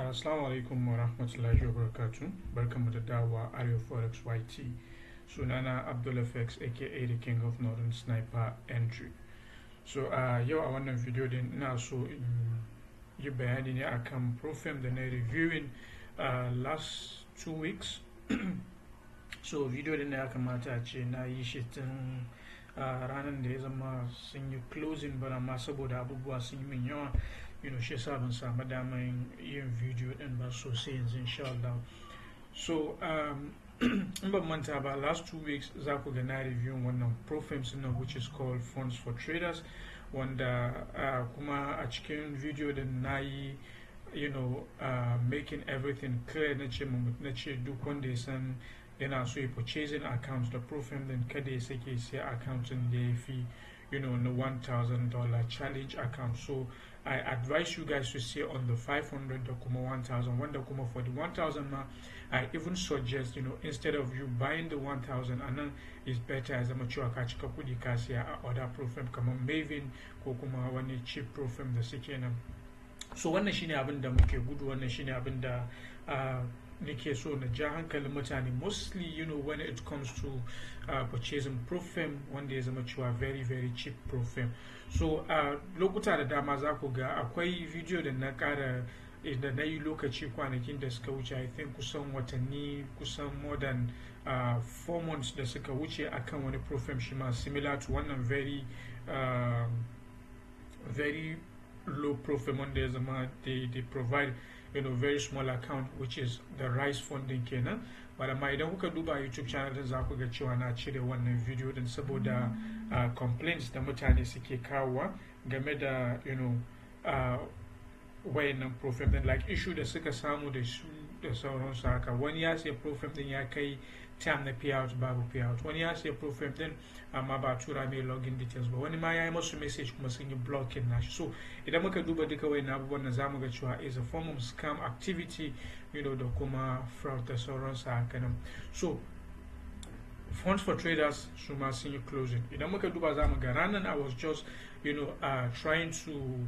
Assalamu alaikum wa rahmatullahi wa barakatuh. Barkamu da dawa Arewa Forex YT. Sunana Abdul FX aka the King of Northern Sniper Entry. So yau a wannan video din ina so in yi bayani ne akan profile da na reviewing last 2 weeks. So video din ya kamata a ce na yi shi tun ranar da ya zama sun yi closing ba amma saboda abubuwa sun yi min yawa, shi yasa ban samu damar yin video din ba sosai yanzu insha Allah. So in ban manta ba, last 2 weeks za ku ga na review wannan profile nan which is called funds for traders, wanda kuma a cikin video din na yi making everything clear. na ce duk wanda ya san yana so ya purchasing accounts da profile din kada ya sake sai account din da ya fi na $1,000 challenge account. So I advise you guys to stay on the 500 da kuma 1,000, wanda kuma for the 1,000 ma I even suggest instead of you buying the 1,000 and then it's better as a mature ka cika kudi ka siya a other profile kamar Maven ko kuma wani cheap profile da suke nan. So wannan shine abin da muke gudu, wannan shine abin da nake so na ja hankalin mutane mostly when it comes to purchasing profile wanda ya zama cewa very very cheap profile. So lokuta da dama za ku ga akwai video da na kara da na yi lokaci kwanakin da suka wuce, I think kusan watanni kusan more than 4 months da suka wuce akan wani profile shi ma similar to wannan very low profile wanda ya zama they provide very small account which is the rice funding kenan. But amma idan kuka duba YouTube channel din za ku ga cewa na cire wannan video din saboda complaints da mutane suke kawowa game da wayannan profile din, like issue da suka samu da su da sauransu haka. Wani ya sai profile din ya kai time na payout babu payout, wani ya sai profile din amma ba tura mai login details ba, wani ma ya yi masu message kuma sun yi blocking nashi. So idan muka duba duka wayannan abubuwan na zamu ga cewa is a form of scam activity da kuma fraud da sauransu haka nan. So funds for traders su ma sun yi closing. Idan muka duba zamu ga ranar I was just trying to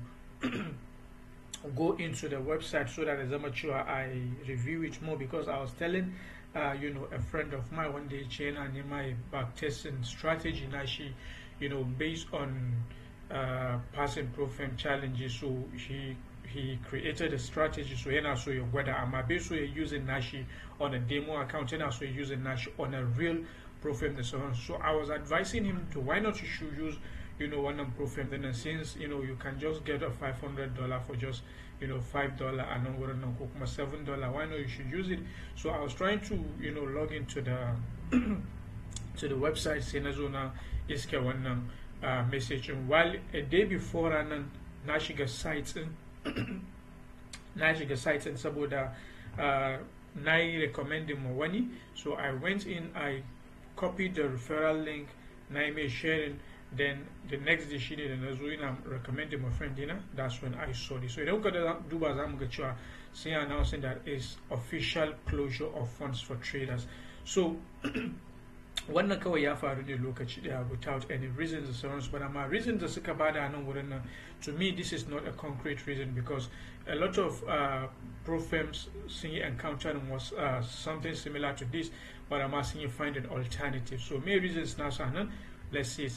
go into the website so that as amateur I review it more, because I was telling a friend of mine one day chain and my back testing strategy na she based on passing profile challenges. So he created a strategy so yana so you whether I'm based you're using Nashi on a demo account yana so you're using Nashi on a real profile and so on. So I was advising him to why not you should use one profile then, and since you can just get a $500 for just $5 and then $7, why not you should use it. So I was trying to log into the to the website Senazona iske wannan message, and while a day before and na shiga sites and saboda na yi recommending ma wani, so I went in, I copied the referral link, na yi mai sharing. Then the next day she did and I'm recommending my friend dinner. That's when I saw this. So idan kuka duba za mu ga cewa sun announcing that is official closure of funds for traders. So wannan kawai ya faru ne lokaci daya without any reasons and so on. But my reasons da suka bada nan wurin nan, to me this is not a concrete reason, because a lot of profiles sun yi encountering was something similar to this, but I'm asking you find an alternative. So main reasons na sa nan. Let's see,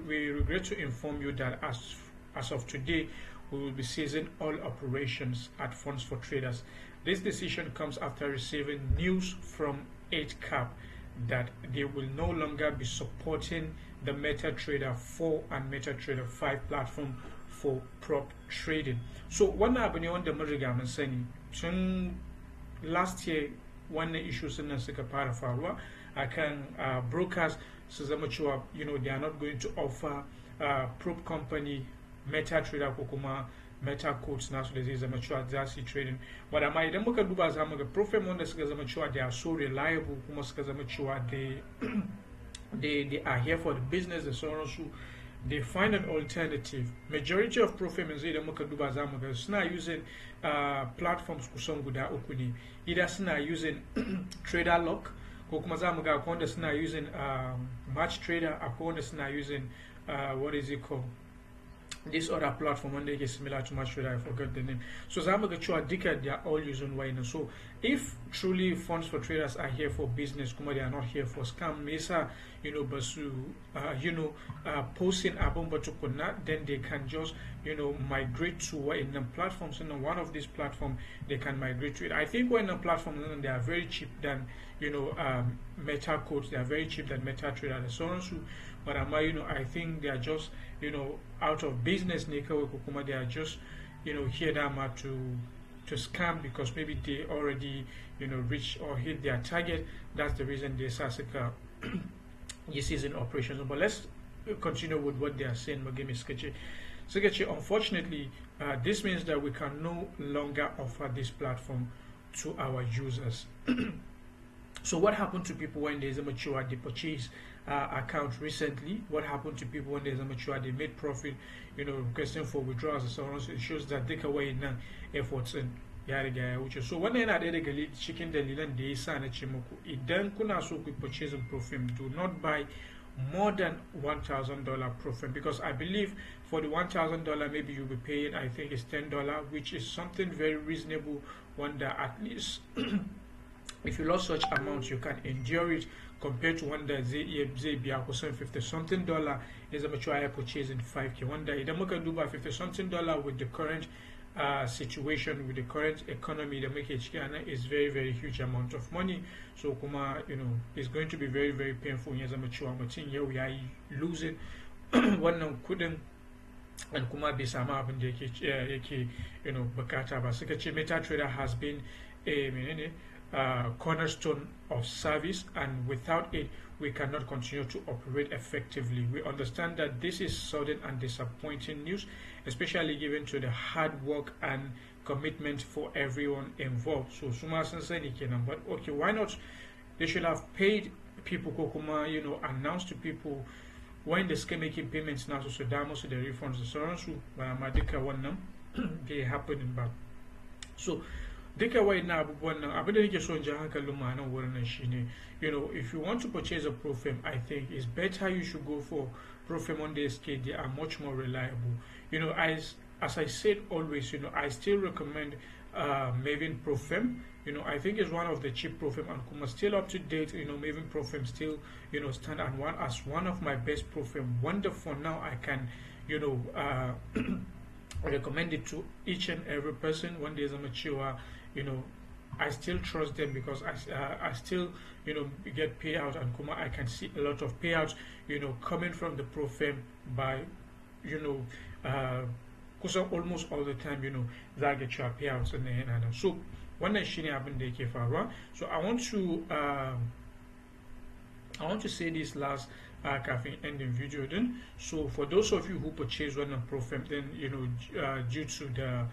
we regret to inform you that as of today, we will be ceasing all operations at Funds for Traders. This decision comes after receiving news from 8cap that they will no longer be supporting the MetaTrader 4 and MetaTrader 5 platform for prop trading. So wannan abu ne wanda mun riga mun sani tun last year. Wannan issues nan suka fara faruwa akan brokers su zama cewa they are not going to offer prop company MetaTrader ko kuma meta codes nasu da zai zama cewa za su trading. But amma idan muka duba za mu ga profile wanda suka zama cewa they are so reliable kuma suka zama cewa they are here for the business da sauransu, they find an alternative. Majority of profile yanzu idan muka duba za mu ga suna using platforms kusan guda uku ne. Either suna using trader lock ko kuma za mu ga akwai wanda suna using match trader, akwai wanda suna using what is it called this other platform when they get similar to MaTrader, I forgot the name. So Zamaga they are all using WANNAN. So if truly funds for traders are here for business, they are not here for scam, Mesa, basu, posting abomba to then they can just, migrate to WANNAN platforms. And on one of these platforms, they can migrate to it. I think WANNAN platforms, they are very cheap than, Meta codes. They are very cheap than MetaTrader and so on. So, but I think they are just, out of business, they are just, here to scam because maybe they already, reach or hit their target. That's the reason they SUKA this is in operations. But let's continue with what they are saying. Unfortunately, this means that we can no longer offer this platform to our users. So what happened to people when there's a mature they purchase account recently? What happened to people when there's a mature they made profit, requesting for withdrawals and so on? So it shows that take away in efforts and which so when they're not chicken the lilan they sana chimoku it then kuna so quick purchase a profit. Do not buy more than $1,000 profit, because I believe for the $1,000 maybe you'll be paying, I think it's $10, which is something very reasonable. WANDA at least if you lost such amount you can endure it, compared to WANDA $50 something is a mature purchase in 5K. WANDA you can do by $50 something with the current situation, with the current economy, the make HK is very, very huge amount of money. So kuma, it's going to be very, very painful as a mature here we are losing one couldn't and kuma be sama bakata ba suka ce MetaTrader has been a cornerstone of service, and without it we cannot continue to operate effectively. We understand that this is sudden and disappointing news, especially given to the hard work and commitment for everyone involved. So Suma said, but okay, why not? They should have paid people, Kokuma, announced to people when they start making payments now, so damos the refunds and so on. So Madika one they happen in back. So Dika why now if you want to purchase a Profem, I think it's better you should go for Profem on the SK. They are much more reliable. As I said always, I still recommend Maven Profem. I think it's one of the cheap Profem and Kuma still up to date. Maven Profem still stand as one of my best Profem. Wonderful. Now I can recommend it to each and every person when there's a mature. I still trust them because I still get payout, and Kuma I can see a lot of payouts coming from the Profem by almost all the time that get your payouts and so one shini happen they ke faruwa. So I want to say this last kafin ending video then. So for those of you who purchase one Profem, then due to the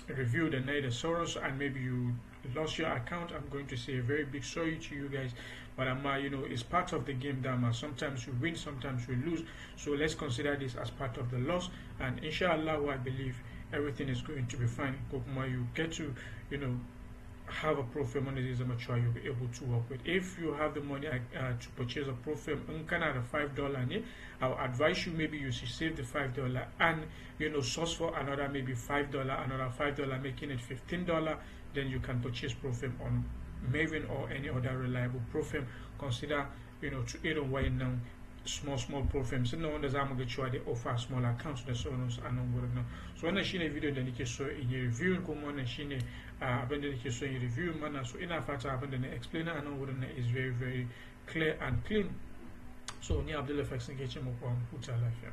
review the NAYI Soros and maybe you lost your account, I'm going to say a very big sorry to you guys, but it's part of the game. Sometimes you win, sometimes you lose, so let's consider this as part of the loss, and inshallah I believe everything is going to be fine. Kokuma, you get to have a Profem money is a mature, you'll be able to work with. If you have the money to purchase a Profem $5, I'll advise you maybe you should save the $5 and source for another maybe $5, another $5, making it $15. Then you can purchase Profem on Maven or any other reliable Profem. Consider to aid on why now small Profems. No wonder they offer small accounts the so on and so when I see a video then you so in review and shine so in review manner, so in a fata explainer and is very, very clear and clean. So ni Abdul Fax and Kitchen Huta Life.